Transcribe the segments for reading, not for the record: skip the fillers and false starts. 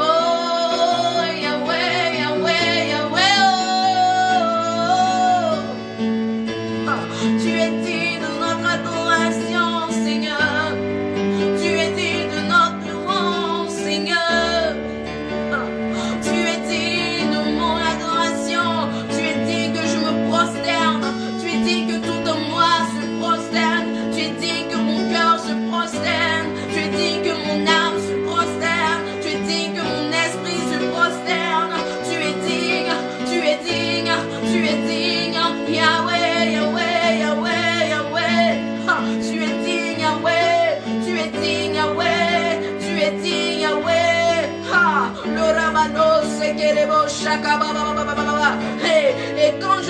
Oh, Et quand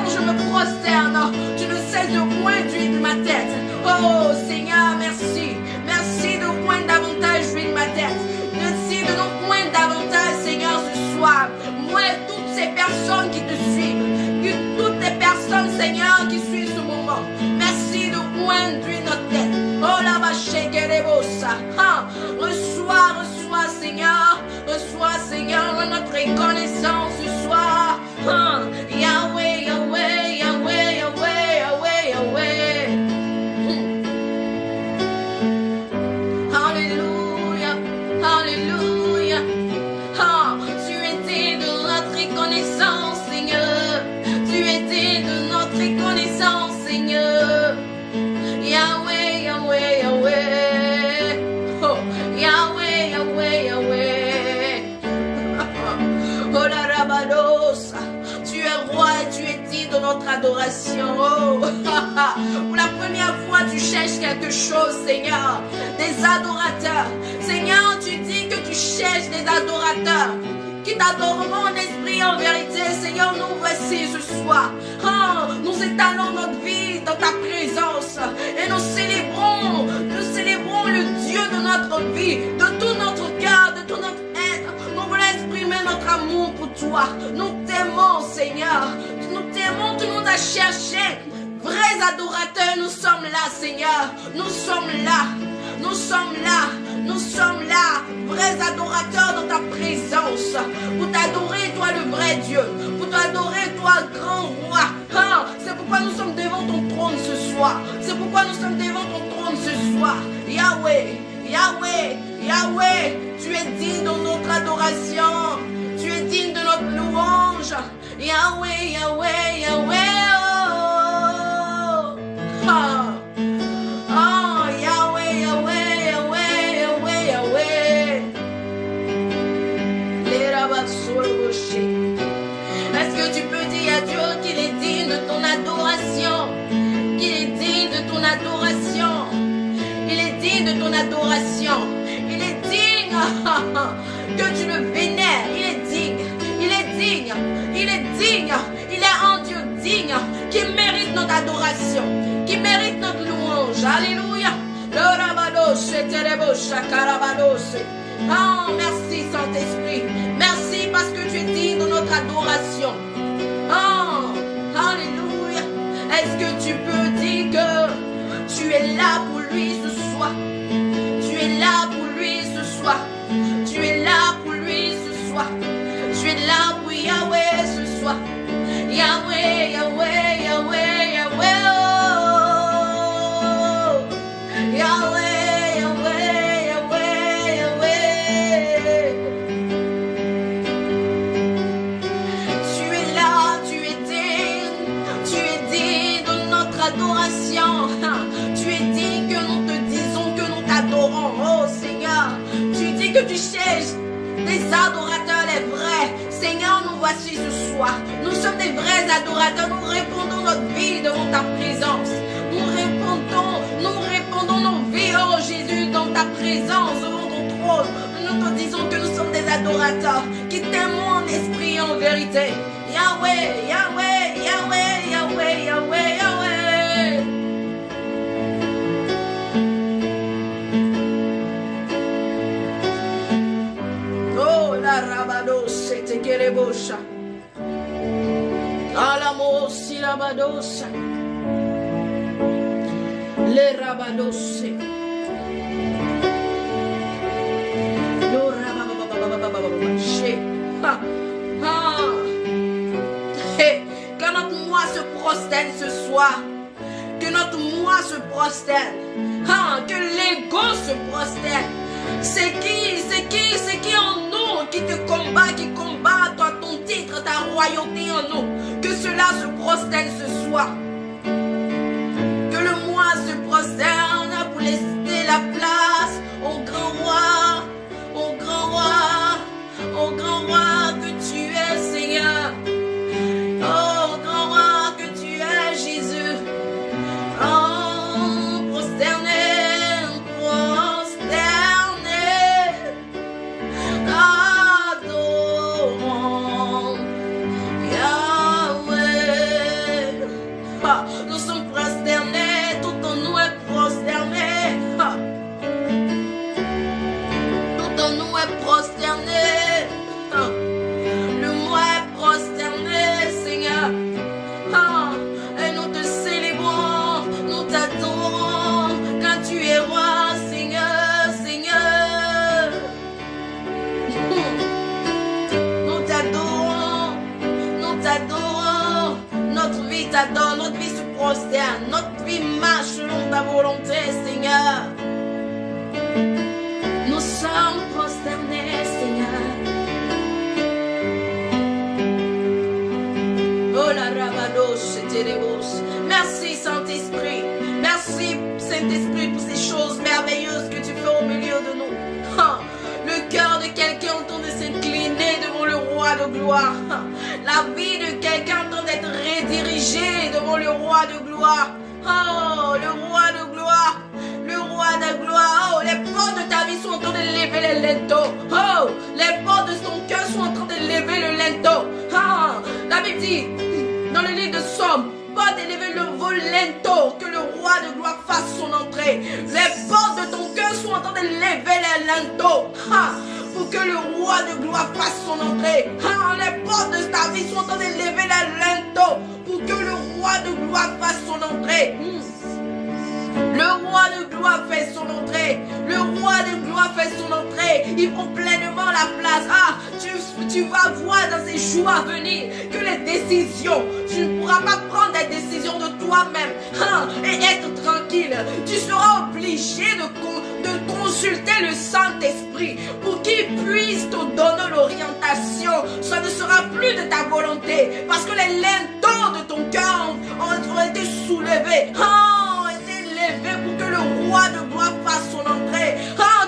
je me prosterne, tu ne cesses de point d'huile ma tête. Oh Seigneur, merci. Merci de point davantage d'huile ma tête. Merci de nous point davantage, Seigneur, ce soir. Moi et toutes ces personnes qui te suivent, toutes les personnes, Seigneur, qui suivent ce moment. Merci de point d'huile notre tête. Oh la vache, reçois, Seigneur. Reçois, Seigneur, notre reconnaissance ce soir. Yahweh, Yahweh, Yahweh, Yahweh, Yahweh, Yahweh. Alléluia, Alléluia. Tu es digne de notre reconnaissance, Seigneur. Tu es digne de notre reconnaissance, Seigneur. Yahweh, Yahweh, Yahweh. Oh, Yahweh, Yahweh, Yahweh. Oh la rabados. Tu es roi et tu es digne de notre adoration. Oh. Pour la première fois, tu cherches quelque chose, Seigneur. Des adorateurs. Seigneur, tu dis que tu cherches des adorateurs qui t'adoreront en esprit et en vérité. Seigneur, nous voici ce soir. Nous étalons notre vie dans ta présence et nous célébrons le Dieu de notre vie, de tout notre cœur, de tout notre être. Nous voulons exprimer notre amour pour toi. Nous t'aimons, Seigneur. Nous t'aimons, tu nous as cherchés. Vrais adorateurs, nous sommes là, Seigneur. Nous sommes là. Nous sommes là. Nous sommes là. Vrais adorateurs dans ta présence. Pour t'adorer, toi, le vrai Dieu. Pour t'adorer, toi, grand roi. C'est pourquoi nous sommes devant ton trône ce soir. C'est pourquoi nous sommes devant ton trône ce soir. Yahweh, Yahweh, Yahweh. Tu es digne de notre adoration. Tu es digne de notre louange. Yahweh, Yahweh, Yahweh. Yahweh, Yahweh, Yahweh, Yahweh, Yahweh. Les rabbats sur le rocher. Est-ce que tu peux dire à Dieu qu'il est digne de ton adoration? Qu'il est digne de ton adoration. Il est digne de ton adoration. Il est digne que tu le vénères. Il est digne. Il est digne. Il est digne. Il est un Dieu digne qui mérite notre adoration, qui mérite notre louange. Alléluia. Oh, merci Saint-Esprit. Merci parce que tu es digne de notre adoration. Oh, alléluia. Est-ce que tu peux dire que tu es là pour lui ce soir? Tu es là pour lui ce soir. Tu es là pour lui ce soir. Tu es là pour Yahweh ce soir. Yahweh, Yahweh, Yahweh, Yahweh. Oh. Yahweh, Yahweh, Yahweh, Yahweh. Tu es là, tu es digne de notre adoration. Tu es digne que nous te disons que nous t'adorons. Oh Seigneur, tu dis que tu cherches des adorateurs, les vrais. Seigneur, nous voici ce soir. Nous sommes des vrais adorateurs. Nous répondons notre vie devant ta présence. Nous répondons nos vies, oh Jésus, dans ta présence, devant ton trône. Nous te disons que nous sommes des adorateurs qui t'aimons en esprit et en vérité. Yahweh, Yahweh, Yahweh, Yahweh, Yahweh, Yahweh. Oh, la rabados, c'était kerebosha. Alamos, silabados. Les rabados. Le que notre moi se prosterne ce soir. Que notre moi se prosterne. Que l'ego se prosterne. C'est qui en nous qui te combat, qui combat toi, ton titre, ta royauté en nous. Que cela se prosterne ce soir. Que le moi se prosterne pour laisser la place au grand roi, au grand roi, au grand roi que tu es, Seigneur. Oh, grand roi que tu es, Jésus. Oh, prosterné. Adore. t'adore, notre vie se prosterne, notre vie marche selon ta volonté, Seigneur. Nous sommes prosternés, Seigneur. Oh la rabado, c'était les bosses. Merci Saint-Esprit. Merci Saint-Esprit pour ces choses merveilleuses que tu fais au milieu de nous. Le cœur de quelqu'un en train de s'incliner devant le roi de gloire. La vie de quelqu'un en train d'être redirigée devant le roi de gloire. Oh, le roi de gloire. Le roi de gloire. Oh, les portes de ta vie sont en train de lever les linteaux. Oh, les portes de ton cœur sont en train de lever le linteau. Oh, la Bible dit dans le livre de Somme, pas d'élever le linteau, que le roi de gloire fasse son entrée. Les portes de ton cœur sont en train de lever les linteaux. Pour que le roi de gloire fasse son entrée. Les portes de ta vie sont en train de lever les linteaux. Pour que le roi de gloire fasse son entrée. Le roi de gloire fait son entrée. Le roi de gloire fait son entrée. Il prend pleinement la place. Tu vas voir dans ces jours à venir que les décisions, tu ne pourras pas prendre des décisions de toi-même et être tranquille. Tu seras obligé de consulter le Saint-Esprit pour qu'il puisse te donner l'orientation. Ça ne sera plus de ta volonté parce que les linteaux de ton cœur ont été soulevés. Pour que le roi de gloire fasse son entrée.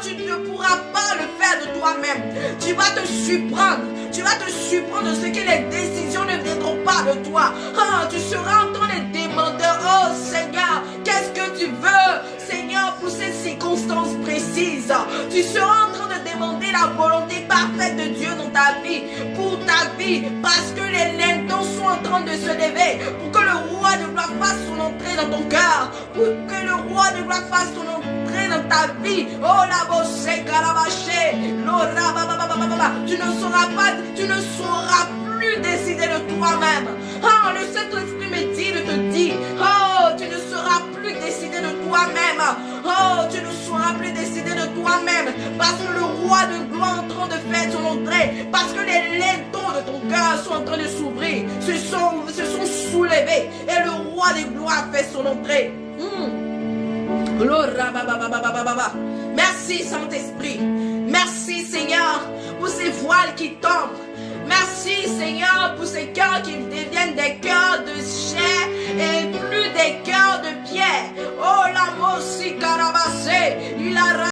Tu ne pourras pas le faire de toi-même. Tu vas te surprendre. Tu vas te surprendre de ce que les décisions ne viendront pas de toi. Tu seras en train de demander, oh Seigneur, qu'est-ce que tu veux, Seigneur, pour ces circonstances précises. Tu seras en train de demander la volonté parfaite de Dieu dans ta vie, pour ta vie, parce que les linteaux sont en train de se lever, pour que le roi de gloire fasse son entrée dans ton cœur, pour que le roi de gloire fasse son entrée dans ta vie. Oh la bosse, calabaché, tu ne sauras plus décider de toi-même. Le Saint-Esprit me dit de te dire, tu ne sauras plus décider de toi-même. Tu ne sauras plus décider de toi-même, parce que le roi de gloire est en train de faire son entrée, parce que les linteaux de ton cœur sont en train de s'ouvrir, se sont soulevés, et le roi de gloire fait son entrée. Merci Saint-Esprit. Merci Seigneur pour ces voiles qui tombent. Merci Seigneur pour ces cœurs qui deviennent des cœurs de chair et plus des cœurs de pierre. Oh la mosi carabasé, il a